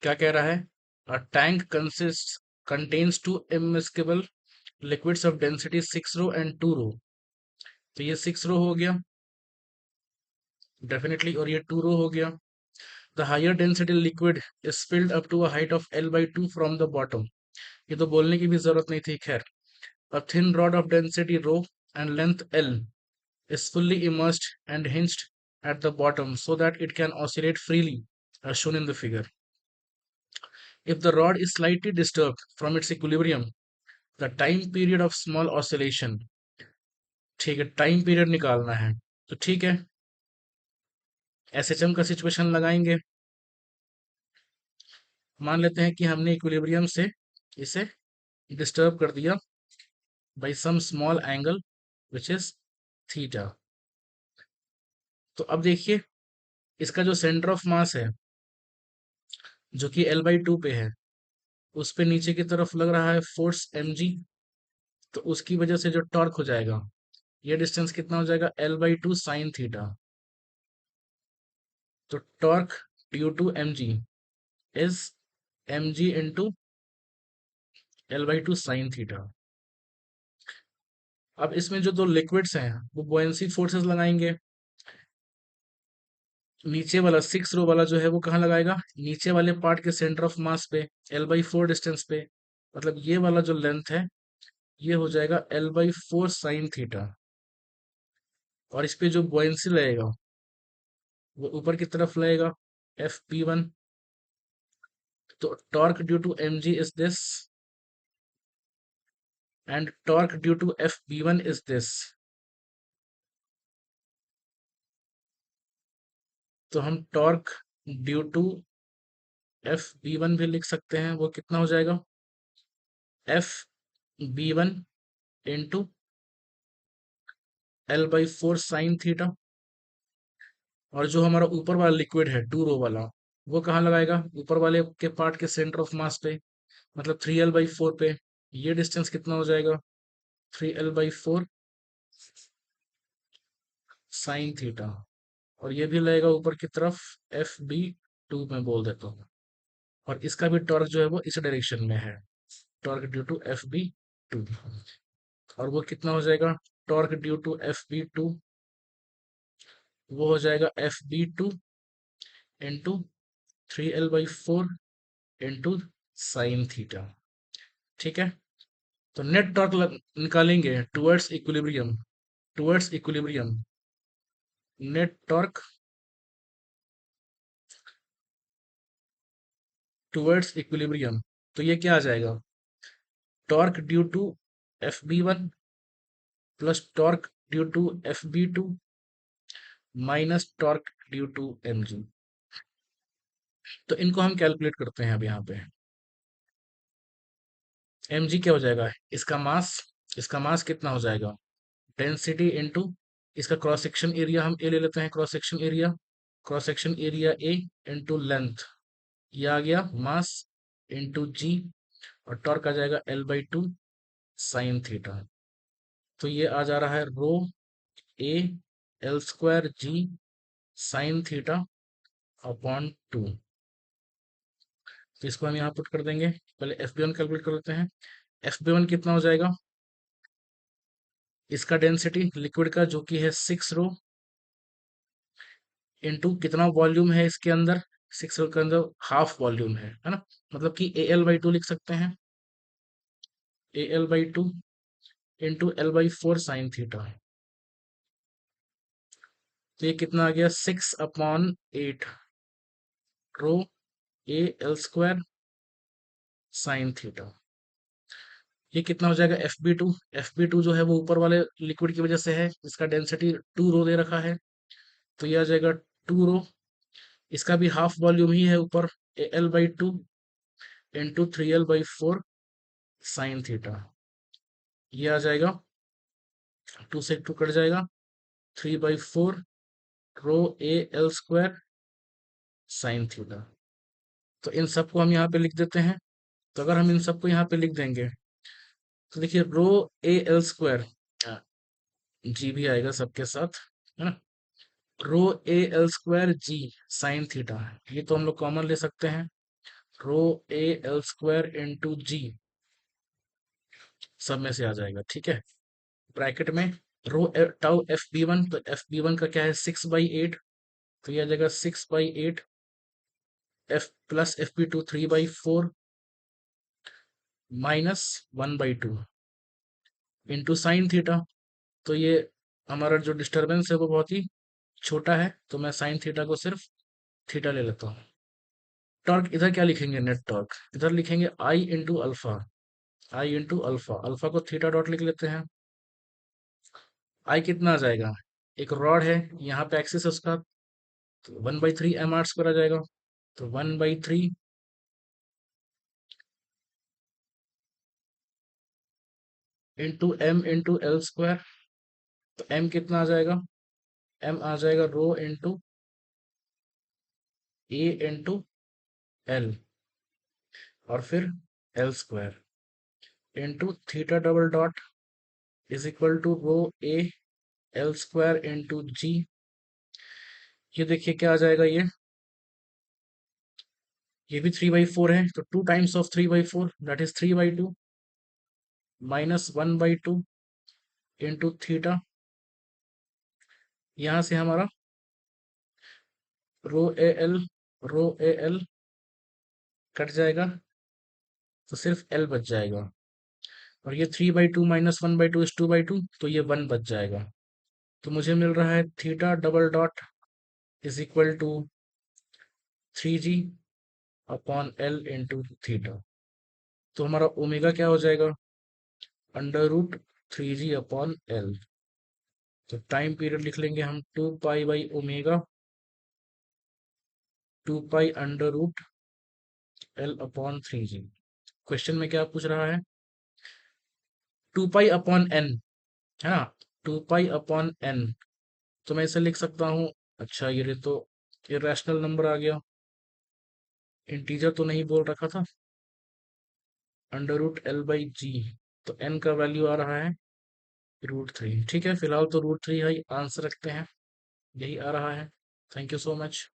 क्या कह रहा है? A tank contains two immiscible liquids of density 6 rho and 2 rho. तो ये 6 रो हो गया डेफिनेटली, और ये 2 रो हो गया। The higher density liquid is filled up to a height of L/2 from the bottom। ये तो बोलने की भी जरूरत नहीं थी, खैर। A thin rod of density rho and length L is fully immersed and hinged at the bottom so that it can oscillate freely as shown in the figure। If the rod is slightly disturbed from its equilibrium, the time period of small oscillation, ठीक है, time period निकालना है। तो ठीक है, SHM का situation लगाएंगे। मान लेते हैं कि हमने इक्विलिब्रियम से इसे डिस्टर्ब कर दिया by some small angle which is theta. तो अब देखिए, इसका जो सेंटर ऑफ मास है जो कि L/2 पे है, उस पे नीचे की तरफ लग रहा है फोर्स mg। तो उसकी वजह से जो टॉर्क हो जाएगा, ये डिस्टेंस कितना हो जाएगा? L/2 sine theta. तो torque due to mg is mg into L/2 sine theta. अब इसमें जो दो लिक्विड्स हैं वो बुoyancy फोर्सेस लगाएंगे। नीचे वाला 6 रो वाला जो है वो कहाँ लगाएगा? नीचे वाले पार्ट के सेंटर ऑफ मास पे, L/4 डिस्टेंस पे। मतलब ये वाला जो लेंथ है, ये हो जाएगा L/4 साइन थीटा। और इस पे जो buoyancy लगेगा वो ऊपर की तरफ लगेगा, Fp1। तो torque due to mg is this and torque due to Fb1 is this. तो हम टॉर्क ड्यू टू Fb1 भी लिख सकते हैं। वो कितना हो जाएगा? Fb1 into L/4 sine theta. और जो हमारा ऊपर वाला लिक्विड है 2 रो वाला, वो कहाँ लगाएगा? ऊपर वाले के पार्ट के सेंटर ऑफ मास पे, मतलब 3L/4 पे। ये डिस्टेंस कितना हो जाएगा? 3L/4 sine theta. और ये भी लगेगा ऊपर की तरफ, Fb2 में बोल देता हूँ। और इसका भी टॉर्क जो है वो इस डायरेक्शन में है, टॉर्क ड्यू टू Fb2। और वो कितना हो जाएगा? टॉर्क ड्यू टू Fb2 वो हो जाएगा Fb2 into 3L/4 into sine theta. ठीक है, तो नेट टॉर्क निकालेंगे towards equilibrium. Net torque towards equilibrium. तो ये क्या आ जाएगा? Torque due to Fb1 plus torque due to Fb2 minus torque due to mg। तो इनको हम कैलकुलेट करते हैं अब यहाँ पे। mg क्या हो जाएगा? इसका मास कितना हो जाएगा? डेंसिटी इंटू इसका क्रॉस सेक्शन एरिया, हम ए ले लेते हैं। Cross section area A into length, ये आ गया मास इंटू जी। और टॉर्क आ जाएगा L/2 साइन थीटा। तो ये आ जा रहा है रो ए L² जी साइन थीटा अपॉन 2। तो इसको हम यहाँ पुट कर देंगे। पहले Fb1 कैलकुलेट कर लेते हैं। Fb1 कितना हो जाएगा? इसका डेंसिटी लिक्विड का जो कि है 6 रो इंटू कितना वॉल्यूम है इसके अंदर? 6 रो के अंदर हाफ वॉल्यूम है ना। मतलब कि AL/2 लिख सकते हैं, AL/2 into L/4 sign theta. तो ये कितना आ गया? 6/8 रो AL² साइन थीटा। ये कितना हो जाएगा? Fb2 जो है वो ऊपर वाले लिक्विड की वजह से है, इसका डेंसिटी 2 रो दे रखा है। तो ये आ जाएगा 2 रो, इसका भी हाफ वॉल्यूम ही है ऊपर, L/2 into 3L/4 sine theta. ये आ जाएगा, 2 से 2 कट जाएगा, 3/4 रो AL² साइन थीटा। तो इन सबको हम यहाँ पे लिख देते हैं। तो अगर हम इन सबको यहाँ पे लिख देंगे तो देखिए रो AL², जी भी आएगा सबके साथ, है ना। रो AL² जी साइन थीटा, ये तो हम लोग कॉमन ले सकते हैं। Rho A L square into g, सब में से आ जाएगा, ठीक है। ब्रैकेट में rho tau F B one, तो एफ बी वन का क्या है 6/8, तो यह आ जाएगा 6/8, F plus F B two 3/4 minus 1/2 into sine theta. तो ये हमारा जो डिस्टरबेंस है वो बहुत ही छोटा है, तो मैं साइन थीटा को सिर्फ थीटा ले लेता हूँ। टॉर्क इधर क्या लिखेंगे, नेट टॉर्क इधर लिखेंगे आई इंटू अल्फा, आई इंटू अल्फा, अल्फा को थीटा डॉट लिख लेते हैं। आई कितना आ जाएगा, एक रॉड है यहाँ पे एक्सिस है उसका, तो 1/3 m r² आ जाएगा, तो 1/3 into M into L square, तो एम कितना आ जाएगा, एम आ जाएगा rho into A into L, और फिर L square into theta double dot is equal to rho A L square into G. ये देखिए क्या आ जाएगा, ये भी 3/4 है, तो 2 times of 3/4 that is 3/2 minus 1/2 into theta. यहाँ से हमारा rho A L, rho A L cut जाएगा, तो सिर्फ एल बच जाएगा, और ये 3/2 माइनस 1/2 इज 2/2, तो ये 1 बच जाएगा। तो मुझे मिल रहा है theta double dot is equal to 3g upon L into theta. तो हमारा ओमेगा क्या हो जाएगा, √3g अपॉन एल। तो टाइम पीरियड लिख लेंगे हम 2 पाई/ओमेगा, 2 पाई √L/3g। क्वेश्चन में क्या पूछ रहा है, 2 पाई/n, है ना, 2 पाई/n। तो मैं इसे लिख सकता हूँ, अच्छा ये तो इरेशनल नंबर आ गया, इंटीजर तो नहीं बोल रखा था, √L/g, तो n का वैल्यू आ रहा है √3। ठीक है, फिलहाल तो √3 है, आंसर रखते हैं, यही आ रहा है। Thank you so much.